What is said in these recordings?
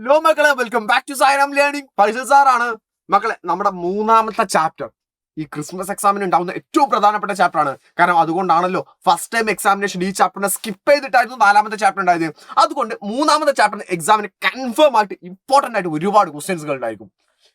Hello മക്കളെ, welcome back to Sairam learning. Faisal സാറാണ് മക്കളെ. നമ്മുടെ മൂന്നാമത്തെ ചാപ്റ്റർ ഈ ക്രിസ്മസ് എക്സാമിന് ഉണ്ടാവുന്ന ഏറ്റവും പ്രധാനപ്പെട്ട ചാപ്റ്റർ ആണ്. കാരണം അതുകൊണ്ടാണല്ലോ ഫസ്റ്റ് ടൈം എക്സാമിനേഷൻ ഈ ചാപ്റ്ററിനെ സ്കിപ്പ് ചെയ്തിട്ടായിരുന്നു നാലാമത്തെ ചാപ്റ്റർ ഉണ്ടായത്. അതുകൊണ്ട് മൂന്നാമത്തെ ചാപ്റ്ററിന് എക്സാമിന് കൺഫേം ആയിട്ട് ഇമ്പോർട്ടന്റ് ആയിട്ട് ഒരുപാട് ക്വസ്റ്റ്യൻസുകൾ ഉണ്ടായിരിക്കും.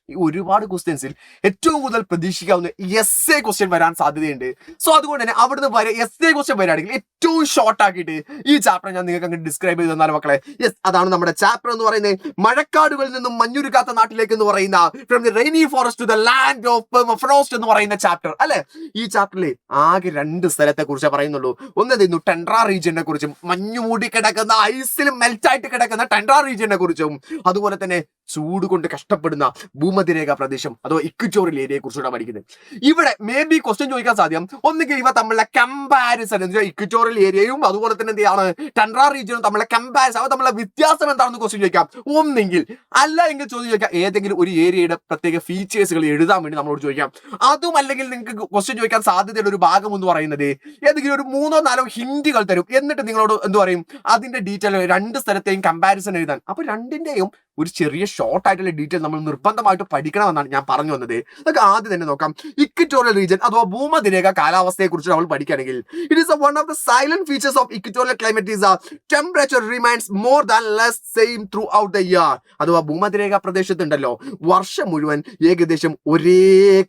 ഈ ഒരുപാട് ക്വസ്റ്റ്യൻസിൽ ഏറ്റവും കൂടുതൽ പ്രതീക്ഷിക്കാവുന്ന എസ് എ ക്വസ്റ്റ്യൻ വരാൻ സാധ്യതയുണ്ട്. സോ അതുകൊണ്ട് തന്നെ അവിടുന്ന് വരെ എസ് എ ക്വസ്റ്റ്യൻ വരികയാണെങ്കിൽ ഏറ്റവും ഷോർട്ട് ആക്കിയിട്ട് ഈ ചാപ്റ്റർ ഞാൻ നിങ്ങൾക്ക് അങ്ങ് ഡിസ്ക്രൈബ് ചെയ്ത് തന്നാൽ മക്കളെ, യെസ്, അതാണ് നമ്മുടെ ചാപ്റ്റർ എന്ന് പറയുന്നത്. മഴക്കാടുകളിൽ നിന്നും മഞ്ഞുരുക്കാത്ത നാട്ടിലേക്ക് എന്ന് പറയുന്ന from the rainy forest to the land of frost എന്ന് പറയുന്ന ചാപ്റ്റർ അല്ലെ. ഈ ചാപ്റ്ററിൽ ആകെ രണ്ട് സ്ഥലത്തെ കുറിച്ച് പറയുന്നുള്ളൂ. ഒന്ന് ടെൻഡ്ര റീജിയനെ കുറിച്ചും, മഞ്ഞു മൂടി കിടക്കുന്ന ഐസിൽ മെൽറ്റായിട്ട് കിടക്കുന്ന ടെൻഡ്ര റീജിയനെ കുറിച്ചും, അതുപോലെ തന്നെ ചൂട് കൊണ്ട് കഷ്ടപ്പെടുന്ന ഭൂമധ്യരേഖ പ്രദേശം അഥവാ ഇക്വറ്റോറിയൽ ഏരിയയെ കുറിച്ചുകൂടെ പഠിക്കുന്നത്. ഇവിടെ മേ ബി ക്വസ്റ്റ്യൻ ചോദിക്കാൻ സാധ്യം ഒന്നുകിൽ ഇവ തമ്മിലുള്ള കമ്പാരിസൺ, ഇക്വറ്റോറിയൽ ഏരിയയും അതുപോലെ തന്നെ എന്താണ് ടെൻഡ്ര റീജിയനും തമ്മിലുള്ള കമ്പാരിസൺ, അവ തമ്മിലുള്ള വ്യത്യാസം എന്താണെന്ന് ക്വസ്റ്റ്യൻ ചോദിക്കാം. ഒന്നെങ്കിൽ അല്ല എങ്കിൽ ചോദ്യം ചോദിക്കാം ഏതെങ്കിലും ഒരു ഏരിയയുടെ പ്രത്യേക ഫീച്ചേഴ്സുകൾ എഴുതാൻ വേണ്ടി നമ്മളോട് ചോദിക്കാം. അതും അല്ലെങ്കിൽ നിങ്ങൾക്ക് ക്വസ്റ്റ്യൻ ചോദിക്കാൻ സാധ്യതയുള്ള ഒരു ഭാഗം എന്ന് പറയുന്നത് ഏതെങ്കിലും ഒരു 3-4 ഹിന്റുകൾ തരും. എന്നിട്ട് നിങ്ങളോട് എന്ത് പറയും, അതിന്റെ ഡീറ്റെയിൽ രണ്ട് സ്ഥലത്തെയും കമ്പാരിസൺ എഴുതാൻ. അപ്പൊ രണ്ടിന്റെയും ഒരു ചെറിയ ഷോർട്ട് ആയിട്ടുള്ള ഡീറ്റെയിൽ നമ്മൾ നിർബന്ധമായിട്ട് പഠിക്കണമെന്നാണ് ഞാൻ പറഞ്ഞു വന്നത്. നമുക്ക് ആദ്യം തന്നെ നോക്കാം. ഇക്വറ്റോറിയൽ റീജിയൻ അഥവാ ഭൂമധ്യരേഖ കാലാവസ്ഥയെ കുറിച്ച് നമ്മൾ പഠിക്കുകയാണെങ്കിൽ it is one of the silent features of equatorial climate is temperature remains more than less same through out the year. അഥവാ ഭൂമധ്യരേഖ പ്രദേശത്തുണ്ടല്ലോ വർഷം മുഴുവൻ ഏകദേശം ഒരേ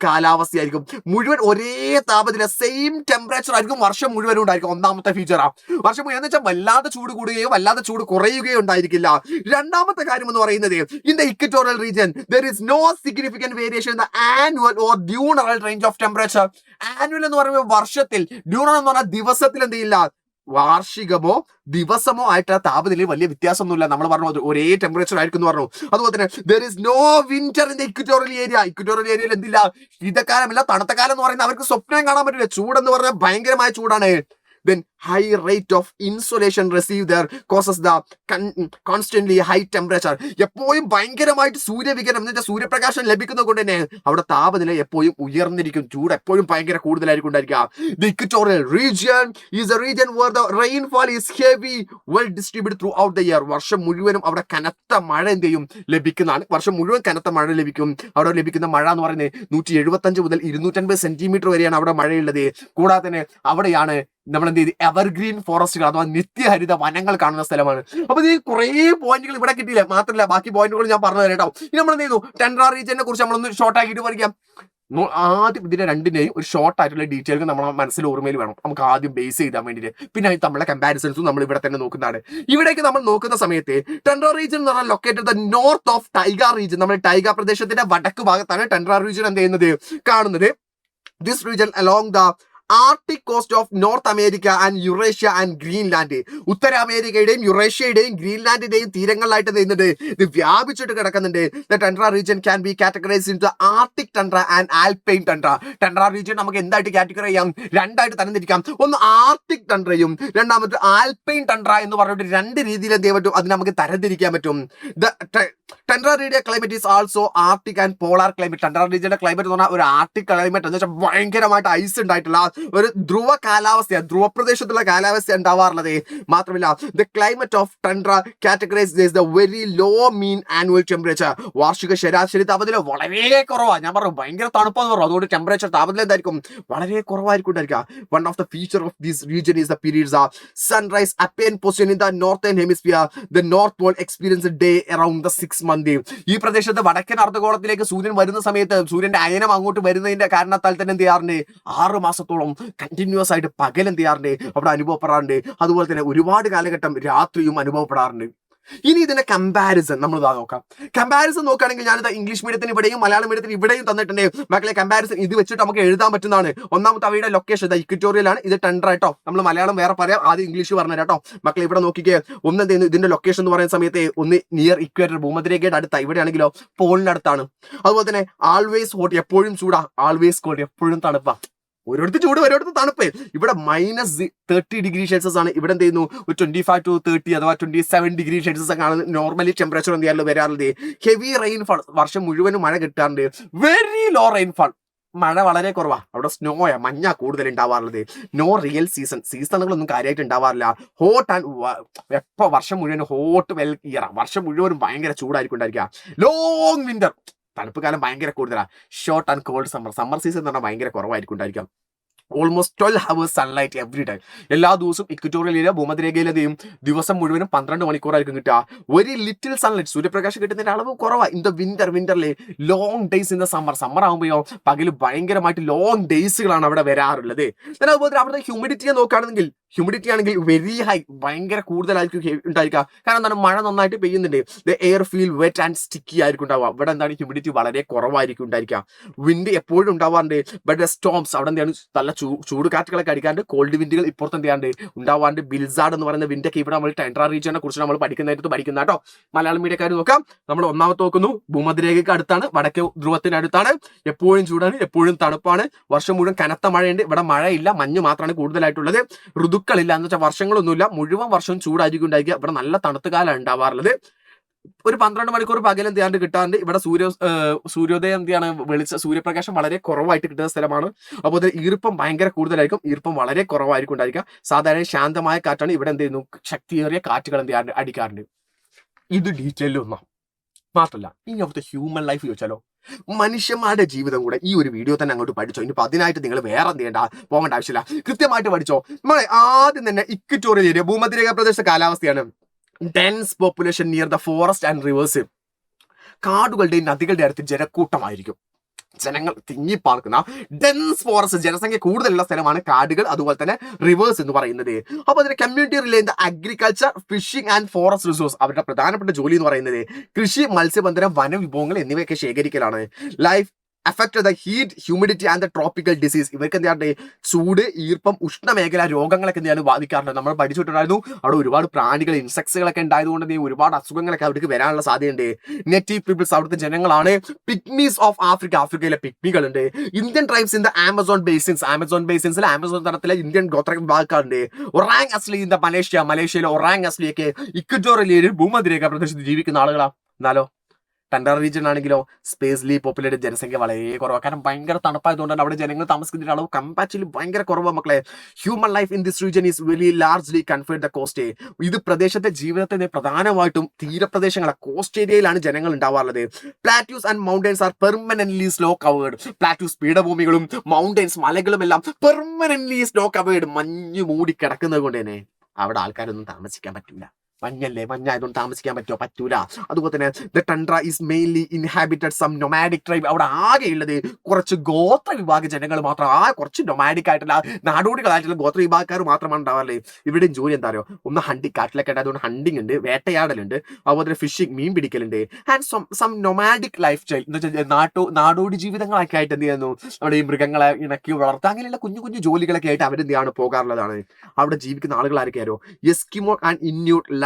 കാലാവസ്ഥയായിരിക്കും, മുഴുവൻ ഒരേ താപനില, സെയിം ടെമ്പറേച്ചർ ആയിരിക്കും വർഷം മുഴുവനും ഉണ്ടായിരിക്കും. ഒന്നാമത്തെ ഫീച്ചറാണ് വർഷം മുഴുവൻ എന്ന് വെച്ചാൽ വല്ലാതെ ചൂട് കൂടുകയോ വല്ലാതെ ചൂട് കുറയുകയോ ഉണ്ടായിരിക്കില്ല. രണ്ടാമത്തെ കാര്യം എന്ന് പറയുന്നത് in the equatorial region there is no significant variation in the annual or diurnal range of temperature. Annual എന്ന് പറയുമ്പോൾ വർഷത്തിൽ, ഡ്യൂണൽ എന്ന് പറഞ്ഞാൽ ദിവസത്തിൽ എന്ത് ചെയ്യില്ല, വാർഷികമോ ദിവസമോ ആയിട്ട് താപനിലയിൽ വലിയ വ്യത്യാസമൊന്നുമില്ല. നമ്മൾ പറഞ്ഞു ഒരേ ടെമ്പറേച്ചർ ആയിരിക്കും എന്ന് പറഞ്ഞു. അതുപോലെ തന്നെ there is no winter in the equatorial area. Equatorial ഏരിയയിൽ എന്തില്ല, ശീതകാലമില്ല, തണുത്ത കാലം എന്ന് പറയുന്നത് അവർക്ക് സ്വപ്നം കാണാൻ പറ്റില്ല. ചൂടെന്ന് പറഞ്ഞാൽ ഭയങ്കരമായ ചൂടാണ്. Then high rate of insolation received there causes the constantly high temperature. എപ്പോഴും ഭയങ്കരമായിട്ട് സൂര്യവികിരണം എന്ന് വെച്ചാൽ സൂര്യപ്രകാശം ലഭിക്കുന്നത് കൊണ്ട് തന്നെ അവിടെ താപനില എപ്പോഴും ഉയർന്നിരിക്കും, ചൂട് എപ്പോഴും ഭയങ്കര കൂടുതലായിരിക്കും ഉണ്ടായിരിക്കുക. The equatorial region is a region where the rainfall is heavy, well distributed throughout the year. വർഷം മുഴുവനും അവിടെ കനത്ത മഴ എന്ത് ചെയ്യും, ലഭിക്കുന്നതാണ്. വർഷം മുഴുവൻ കനത്ത മഴ ലഭിക്കും. അവിടെ ലഭിക്കുന്ന മഴ എന്ന് പറയുന്നത് 175 മുതൽ 250 സെന്റിമീറ്റർ വരെയാണ് അവിടെ മഴയുള്ളത്. കൂടാതെ തന്നെ അവിടെയാണ് നമ്മൾ എന്ത് ചെയ്ത് എവർഗ്രീൻ ഫോറസ്റ്റുകൾ അഥവാ നിത്യഹരിത വനങ്ങൾ കാണുന്ന സ്ഥലമാണ്. അപ്പൊ ഈ കുറേ പോയിന്റുകൾ ഇവിടെ കിട്ടിയില്ല. മാത്രമല്ല ബാക്കി പോയിന്റുകൾ ഞാൻ പറഞ്ഞു തരാം കേട്ടോ. ഇനി നമ്മൾ എന്ത് ചെയ്തു, ടെൻഡ്ര റീജിയനെ കുറിച്ച് നമ്മളൊന്ന് ഷോർട്ട് ആക്കിയിട്ട് പഠിക്കാം. ആദ്യം ഇതിന്റെ രണ്ടിന്റെയും ഒരു ഷോർട്ട് ആയിട്ടുള്ള ഡീറ്റെയിൽസ് നമ്മളെ മനസ്സിൽ ഓർമ്മയിൽ വേണം. നമുക്ക് ആദ്യം ബേസ് ചെയ്താൻ വേണ്ടിയിട്ട്. പിന്നെ അതിൽ നമ്മളെ കമ്പാരിസൺസും നമ്മൾ ഇവിടെ തന്നെ നോക്കുന്നതാണ്. ഇവിടേക്ക് നമ്മൾ നോക്കുന്ന സമയത്ത് ടെൻഡ്ര റീജിയൻ എന്ന് പറഞ്ഞാൽ located the north of taiga region. നമ്മുടെ ടൈഗ പ്രദേശത്തിന്റെ വടക്ക് ഭാഗത്താണ് ടെൻഡ്ര റീജിയൻ എന്ത് ചെയ്യുന്നത്, കാണുന്നത്. This region along the Arctic coast of North America and Eurasia and Greenland. ഉത്തര അമേരിക്കയുടെയും യുറേഷ്യയുടെയും ഗ്രീൻലാൻഡിന്റെയും തീരങ്ങളിലായിട്ട് ചെയ്യുന്നുണ്ട്, ഇത് വ്യാപിച്ചിട്ട് കിടക്കുന്നുണ്ട്. The tundra region can be categorised into Arctic tundra and alpine tundra. Tundra region നമുക്ക് എന്തായിട്ട് കാറ്റഗറൈസ് ചെയ്യാം, രണ്ടായിട്ട് തരംതിരിക്കാം. ഒന്ന് ആർട്ടിക് ടെൻഡ്രയും രണ്ടാമത് ആൽപൈൻ ടെൻഡ്ര എന്ന് പറഞ്ഞിട്ട് രണ്ട് രീതിയിൽ എന്ത് ചെയ്യാൻ പറ്റും, അതിന് നമുക്ക് തരംതിരിക്കാൻ പറ്റും. Tundra region climate is also Arctic and polar climate. Tundra റീജിയന്റെ ക്ലൈമറ്റ് എന്ന് പറഞ്ഞാൽ ഒരു ആർട്ടിക് ക്ലൈമറ്റ് എന്ന് വെച്ചാൽ ഭയങ്കരമായിട്ട് ഐസ് ഉണ്ടായിട്ടുള്ള ഒരു ധ്രുവ കാലാവസ്ഥയാണ്, ധ്രുവ പ്രദേശത്തുള്ള കാലാവസ്ഥ ഉണ്ടാവാറുള്ളത്. മാത്രമല്ല the climate of tundra categorise the very low mean annual temperature. വാർഷിക ശരാശരി താപനില വളരെ കുറവാണ്. ഞാൻ പറഞ്ഞു ഭയങ്കര തണുപ്പെന്ന് പറഞ്ഞു, അതുകൊണ്ട് ടെമ്പറേച്ചർ താപനില എന്തായിരിക്കും, വളരെ കുറവായിരിക്കും ഉണ്ടായിരിക്കുക. One of the feature of this region is the periods sunrise up in position in the northern hemisphere. The north pole experience day around the 6 month. ഈ പ്രദേശത്ത് വടക്കൻ അർദ്ധഗോളത്തിലേക്ക് സൂര്യൻ വരുന്ന സമയത്ത് സൂര്യന്റെ അയനം അങ്ങോട്ട് വരുന്നതിന്റെ കാരണത്താൽ തന്നെ എന്ത് ചെയ്യാറുണ്ട്, 6 മാസത്തോളം കണ്ടിന്യൂസ് ആയിട്ട് പകൽ എന്ത് ചെയ്യാറുണ്ട്, അവിടെ അനുഭവപ്പെടാറുണ്ട്. അതുപോലെ തന്നെ ഒരുപാട് കാലഘട്ടം രാത്രിയും അനുഭവപ്പെടാറുണ്ട്. ഇനി ഇതിന്റെ കമ്പാരിസൺ നമ്മൾ നോക്കാം. കമ്പാരിസൺ നോക്കുകയാണെങ്കിൽ ഞാനിത് ഇംഗ്ലീഷ് മീഡിയത്തിന് ഇവിടെയും മലയാളം മീഡിയത്തിന് ഇവിടെയും തന്നിട്ടുണ്ട് മക്കളെ. കമ്പാരിസൺ ഇത് വെച്ചിട്ട് നമുക്ക് എഴുതാൻ പറ്റുന്നതാണ്. ഒന്നാമത്തെ അവയുടെ ലൊക്കേഷൻ ഇത് ഇക്വറ്റോറിയൽ ആണ്, ഇത് ടെൻഡ്ര കേട്ടോ. നമ്മൾ മലയാളം വേറെ പറയാം, ആദ്യം ഇംഗ്ലീഷ് പറഞ്ഞു കേട്ടോ മക്കളെ. ഇവിടെ നോക്കിക്കേ, ഒന്ന് എന്ത് ചെയ്യുന്നു, ഇതിന്റെ ലൊക്കേഷൻ എന്ന് പറയുന്ന സമയത്ത് ഒന്ന് നിയർ ഇക്വേറ്റർ ഭൂമധ്യരേഖയുടെ അടുത്താണ്, ഇവിടെയാണെങ്കിലോ പോളിനടുത്താണ്. അതുപോലെ തന്നെ ആൾവേസ് ഹോട്ട്, എപ്പോഴും ചൂടാ, ആൾവേസ് കോൾഡ്, എപ്പോഴും തണുപ്പാ. ഒരിടത്ത് ചൂട് ഒരിടത്ത് തണുപ്പ്. ഇവിടെ -30°C ആണ്. ഇവിടെ എന്ത് ചെയ്യുന്നു, 25 to 30 അഥവാ 27°C ആണ് നോർമലി ടെമ്പറേച്ചർ എന്ത് ചെയ്യാറുള്ളത്, വരാറുള്ളത്. ഹെവി റെയിൻഫാൾ, വർഷം മുഴുവനും മഴ കിട്ടാറുണ്ട്. വെരി ലോ റെയിൻഫാൾ, മഴ വളരെ കുറവാണ്, അവിടെ സ്നോയാ മഞ്ഞ കൂടുതൽ ഉണ്ടാവാറുള്ളത്. നോ റിയൽ സീസണുകളൊന്നും കാര്യമായിട്ട് ഉണ്ടാവാറില്ല. ഹോട്ട് ആൻഡ് എപ്പോൾ വർഷം മുഴുവൻ ഹോട്ട് വെൽ ഇയർ, വർഷം മുഴുവനും ഭയങ്കര ചൂടായിരിക്കും ഉണ്ടായിരിക്കുക. ലോങ് വിന്റർ, തണുപ്പ് കാലം ഭയങ്കര കൂടുതലാണ്. Short and called summer season എന്ന് പറഞ്ഞാൽ ഭയങ്കര കുറവായിരിക്കും ഉണ്ടായിരിക്കാം. Almost 12 hours sunlight every day. എല്ലാ ദിവസവും ഇക്വറ്റോറിയൽ ഏരിയ ഭൂമധ്യരേഖയിലെയും ദിവസം മുഴുവനും 12 മണിക്കൂറായിരിക്കും കിട്ടുക. ഒരു ലിറ്റിൽ സൺലൈറ്റ്, സൂര്യപ്രകാശം കിട്ടുന്നതിന്റെ അളവ് കുറവാണ്. ഇൻ ദ വിന്ററിലെ long days in the summer ആകുമ്പോഴോ പകല് ഭയങ്കരമായിട്ട് ലോങ് ഡേയ്സുകളാണ് അവിടെ വരാറുള്ളത്. അതുപോലെ അവിടുത്തെ ഹ്യൂമിഡിറ്റിയെ നോക്കുകയാണെങ്കിൽ ഹ്യൂമിഡിറ്റി ആണെങ്കിൽ വെരി ഹൈ, ഭയങ്കര കൂടുതലായിരിക്കും ഉണ്ടായിരിക്കുക. കാരണം എന്താണ്, മഴ നന്നായിട്ട് പെയ്യുന്നുണ്ട്. The air feel wet and sticky ആയിരിക്കും ഉണ്ടാവുക. ഇവിടെ എന്താണ് ഹ്യൂമിഡിറ്റി വളരെ കുറവായിരിക്കും ഉണ്ടായിരിക്കുക. വിൻഡ് എപ്പോഴും ഉണ്ടാവാറുണ്ട്. ബട്ട് സ്റ്റോംസ് അവിടെ എന്താണ് നല്ല ചൂട് കാറ്റുകളൊക്കെ അടിക്കാണ്ട്, കോൾഡ് വിൻഡുകൾ ഇപ്പുറത്ത് എന്ത് ചെയ്യാണ്ട് ഉണ്ടാവാണ്ട്. ബിൽസാഡ് എന്ന് പറയുന്ന വിൻഡൊക്കെ ഇവിടെ നമ്മൾ ടെൻട്രാ റീജിയനെ കുറിച്ച് നമ്മൾ പഠിക്കുന്ന കേട്ടോ. മലയാളം മീഡിയക്കാർ നോക്കാം. നമ്മൾ ഒന്നാമത്തെ നോക്കുന്നു, ഭൂമധ്യരേഖയ്ക്ക് അടുത്താണ്, വടക്ക് ധ്രുവത്തിനടുത്താണ്. എപ്പോഴും ചൂടാണ്, എപ്പോഴും തണുപ്പാണ്. വർഷം മുഴുവൻ കനത്ത മഴയുണ്ട്. ഇവിടെ മഴയില്ല, മഞ്ഞ് മാത്രമാണ് കൂടുതലായിട്ടുള്ളത്. ഋതുക്കളില്ല എന്ന് വെച്ചാൽ വർഷങ്ങളൊന്നുമില്ല, മുഴുവൻ വർഷവും ചൂടായിരിക്കും ഉണ്ടായിരിക്കുക. ഇവിടെ നല്ല തണുത്ത കാലം ഉണ്ടാവാറുള്ളത്. ഒരു 12 മണിക്കൂർ പകൽ എന്ത് ചെയ്യാണ്ട് കിട്ടാണ്ട്. ഇവിടെ സൂര്യോദയം എന്താണ് സൂര്യപ്രകാശം വളരെ കുറവായിട്ട് കിട്ടുന്ന സ്ഥലമാണ്. അപ്പോൾ ഈർപ്പം ഭയങ്കര കൂടുതലായിരിക്കും, ഈർപ്പം വളരെ കുറവായിരിക്കും ഉണ്ടായിരിക്കുക. സാധാരണ ശാന്തമായ കാറ്റാണ്. ഇവിടെ എന്ത് ചെയ്യുന്നു, ശക്തിയേറിയ കാറ്റുകൾ എന്ത് ചെയ്യാണ്ട് അടിക്കാറുണ്ട്. ഇത് ഡീറ്റെയിൽ ഒന്നാണ്. മാത്രമല്ല, ഇനി അവിടുത്തെ ഹ്യൂമൻ ലൈഫ് ചോദിച്ചാലോ, മനുഷ്യന്മാരുടെ ജീവിതം കൂടെ ഈ ഒരു വീഡിയോ തന്നെ അങ്ങോട്ട് പഠിച്ചോ. ഇനിയിപ്പോൾ അതിനായിട്ട് നിങ്ങൾ വേറെ എന്ത് ചെയ്യേണ്ട, പോകേണ്ട ആവശ്യമില്ല, കൃത്യമായിട്ട് പഠിച്ചോ. നമ്മളെ ആദ്യം തന്നെ ഇക്വറ്റോറിയൽ ഏരിയ ഭൂമധ്യരേഖ പ്രദേശ കാലാവസ്ഥയാണ്. Dense population near the forest and rivers. കാടുകളുടെയും നദികളുടെ അടുത്ത് ജനക്കൂട്ടമായിരിക്കും. ജനങ്ങൾ തിങ്ങിപ്പാർക്കുന്ന ഡെൻസ് ഫോറസ്റ്റ്, ജനസംഖ്യ കൂടുതലുള്ള സ്ഥലമാണ് കാടുകൾ, അതുപോലെ തന്നെ റിവേഴ്സ് എന്ന് പറയുന്നത്. അപ്പോൾ അതിന്റെ community relate agriculture, fishing and forest resource. അവരുടെ പ്രധാനപ്പെട്ട ജോലി എന്ന് പറയുന്നത് കൃഷി, മത്സ്യബന്ധനം, വനവിഭവങ്ങൾ എന്നിവയൊക്കെ ശേഖരിക്കലാണ്. Life affect the heat, humidity and the tropical disease. ഇവർക്ക് എന്താണ്, ചൂട്, ഈർപ്പം, ഉഷ്ണമേഖല രോഗങ്ങളൊക്കെ എന്താണ് ബാധിക്കാറുണ്ട്. നമ്മൾ പഠിച്ചിട്ടുണ്ടായിരുന്നു, അവിടെ ഒരുപാട് പ്രാണികൾ, ഇൻസെക്ട്സുകളൊക്കെ ഉണ്ടായതുകൊണ്ട് ഒരുപാട് അസുഖങ്ങളൊക്കെ അവർക്ക് വരാനുള്ള സാധ്യതയുണ്ട്. നേറ്റീവ് പീപ്പിൾസ് അവിടുത്തെ ജനങ്ങളാണ്. പിഗ്മീസ് ഓഫ് ആഫ്രിക്ക, ആഫ്രിക്കയിലെ പിഗ്മികളുണ്ട്. Indian tribes in the Amazon ബേസിൻസിൽ ആമസോൺ തടത്തിലെ ഇന്ത്യൻ ഗോത്ര വിഭാഗക്കാരുണ്ട്. ഒറാങ് അസ്ലി ഇൻ ദ മലേഷ്യയിലെ ഒറാങ് അസ്ലിയൊക്കെ ഇക്വറ്റോറിയൽ ഭൂമധ്യരേഖ പ്രദേശത്ത് ജീവിക്കുന്ന ആളുകളാണ്. എന്നാലോ ടെൻഡർ റീജിയൻ ആണെങ്കിലോ സ്പേസ്ലി പോപ്പുലേറ്റഡ് ജനസംഖ്യ വളരെ കുറവാണ്. കാരണം ഭയങ്കര തണുപ്പായതുകൊണ്ട് അവിടെ ജനങ്ങൾ താമസിക്കുന്നതിന്റെ അളവ് കമ്പാരിറ്റീവ്ലി ഭയങ്കര കുറവാണ് മക്കളെ. Human life in this region is very largely confined the coast. ഇത് പ്രദേശത്തെ ജീവിതത്തിന്റെ പ്രധാനമായിട്ടും തീരപ്രദേശങ്ങളെ കോസ്റ്റ് ഏരിയയിലാണ് ജനങ്ങൾ ഉണ്ടാവാറുള്ളത്. Plateaus and mountains are permanently snow covered. Plateaus പീഠഭൂമികളും മൗണ്ടൻസ് മലകളും എല്ലാം പെർമനന്റ്ലി സ്നോ കവേർഡ്, മഞ്ഞ് മൂടി കിടക്കുന്നത് കൊണ്ട് തന്നെ അവിടെ ആൾക്കാരൊന്നും താമസിക്കാൻ പറ്റില്ല. മഞ്ഞായതുകൊണ്ട് താമസിക്കാൻ പറ്റൂല. അതുപോലെ തന്നെ the tundra is mainly inhabited some nomadic tribe. അവിടെ ആകെയുള്ളത് കുറച്ച് ഗോത്ര വിഭാഗ ജനങ്ങൾ മാത്രം, കുറച്ച് നൊമാഡിക് ആയിട്ടുള്ള നാടോടികളായിട്ടുള്ള ഗോത്ര വിഭാഗക്കാർ മാത്രമാണ് ഉണ്ടാവാറില്ലേ. ഇവിടെ ജോലി എന്താ പറയുക, ഒന്ന് ഹണ്ടിങ്, കാട്ടിലൊക്കെ ഉണ്ടായതുകൊണ്ട് ഹണ്ടിങ് ഉണ്ട്, വേട്ടയാടലുണ്ട്, അതുപോലെ തന്നെ ഫിഷിംഗ്, മീൻ പിടിക്കലുണ്ട്. And some nomadic life style എന്ന് വെച്ചാൽ നാടോടി ജീവിതങ്ങളൊക്കെ ആയിട്ട് എന്ത് ചെയ്യുന്നു, നമ്മുടെ ഈ മൃഗങ്ങളെ ഇണക്കി വളർത്തുക, അങ്ങനെയുള്ള കുഞ്ഞു കുഞ്ഞു ജോലികളൊക്കെ ആയിട്ട് അവരെന്ത് ചെയ്യാണ് പോകാറുള്ളതാണ്. അവിടെ ജീവിക്കുന്ന ആളുകൾ ആരൊക്കെയാരോ, എസ്കിമോ ആൻഡ് ഇന്യൂട്ട്,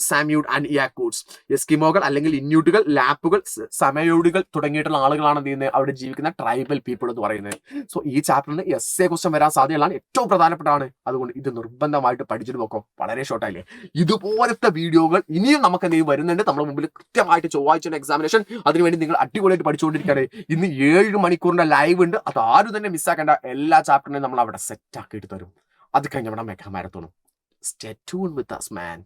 സാമ്യൂഡ് ആൻഡ് യാക്കൂട്സ്. എസ്കിമോകൾ അല്ലെങ്കിൽ ഇന്യൂട്ടുകൾ, ലാപ്പുകൾ, സമയൂഡുകൾ തുടങ്ങിയിട്ടുള്ള ആളുകളാണ് എന്ത് ചെയ്യുന്നത്, അവിടെ ജീവിക്കുന്ന ട്രൈബൽ പീപ്പിൾ എന്ന് പറയുന്നത്. സോ ഈ ചാപ്റ്ററിന് എസ്എ ക്വസ്റ്റ്യൻ വരാൻ സാധ്യതയുള്ളതാണ്, ഏറ്റവും പ്രധാനപ്പെട്ടതാണ്. അതുകൊണ്ട് ഇത് നിർബന്ധമായിട്ട് പഠിച്ചിട്ട് നോക്കോ. വളരെ ഷോർട്ടായില്ലേ. ഇതുപോലത്തെ വീഡിയോകൾ ഇനിയും നമുക്ക് എന്തെങ്കിലും വരുന്നുണ്ട് നമ്മുടെ മുമ്പിൽ. കൃത്യമായിട്ട് ചൊവ്വാഴ്ച എക്സാമിനേഷൻ, അതിനുവേണ്ടി നിങ്ങൾ അടിപൊളിയായിട്ട് പഠിച്ചുകൊണ്ടിരിക്കുകയാണ്. ഇന്ന് 7 മണിക്കൂറിന്റെ ലൈവ് ഉണ്ട്, അത് ആരും തന്നെ മിസ്സാക്കേണ്ട. എല്ലാ ചാപ്റ്ററിനെയും നമ്മൾ അവിടെ സെറ്റ് ആക്കിയിട്ട് തരും. അത് കഴിഞ്ഞ നമ്മുടെ mega മാരത്തോണും. Stay tuned with us, man.